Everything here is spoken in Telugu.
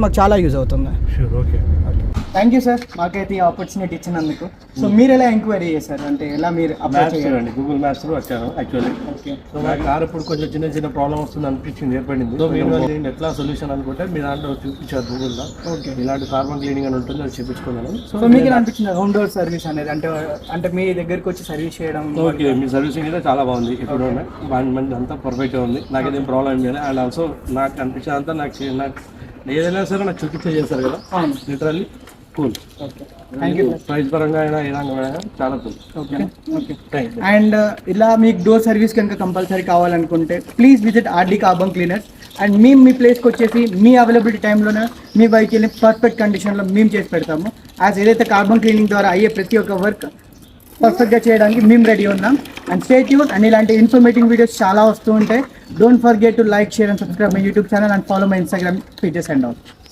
మాకు చాలా యూజ్ అవుతుంది. Sure, okay. Thank you sir, మాకైతే ఈ ఆపర్చునిటీ ఇచ్చినందుకు. సో మీరు ఎలా ఎంక్వైరీ చేశారు, అంటే ఎలా మీరు అప్లై చేయాలి? గూగుల్ మ్యాప్స్లో వచ్చాను యాక్చువల్లీ. సో నాకు కార్ ఇప్పుడు కొంచెం చిన్న ప్రాబ్లమ్ వస్తుంది అనిపించింది, ఏర్పడింది. సో మీరు దీన్ని ఎట్లా సొల్యూషన్ అనుకుంటే మీ దాంట్లో చూపించారు గూగుల్లో. ఓకే, ఇలాంటి కార్బన్ క్లీనింగ్ అని ఉంటుంది, అది చూపించుకున్నాను. సో మీకు ఎలా అనిపించింది హోమ్ డోర్ సర్వీస్ అనేది? అంటే మీ దగ్గరికి వచ్చి సర్వీస్ చేయడం. ఓకే, మీ సర్వీసింగ్ అయితే చాలా బాగుంది. ఇప్పుడు మంది అంతా పర్ఫెక్ట్గా ఉంది, నాకేదేం ప్రాబ్లం ఏం లేదు. అండ్ ఆల్సో నాకు అనిపించేది అంతా నాకు ఏదైనా సరే నాకు చూపించే చేస్తారు కదా, literally cool. Thank you. Price పరంగా అయినా ఏ రంగమైనా చాలా cool. Okay thank you. And ఇలా మీకు డోర్ సర్వీస్ కనుక కంపల్సరీ కావాలనుకుంటే please visit RD carbon cleaners. And మేము మీ ప్లేస్కి వచ్చేసి మీ అవైలబిలిటీ టైంలోనే మీ వెహికల్ని పర్ఫెక్ట్ కండిషన్లో మేము చేసి పెడతాము. యాజ్ ఏదైతే కార్బన్ క్లీనింగ్ ద్వారా అయ్యే ప్రతి ఒక్క వర్క్ పర్ఫెక్ట్గా చేయడానికి మేము రెడీ ఉన్నాం. And stay tune. అండ్ ఇలాంటి ఇన్ఫర్మేటివ్ వీడియోస్ చాలా వస్తూ ఉంటాయి. Don't forget to like, share and subscribe my YouTube channel and follow my Instagram pages and all.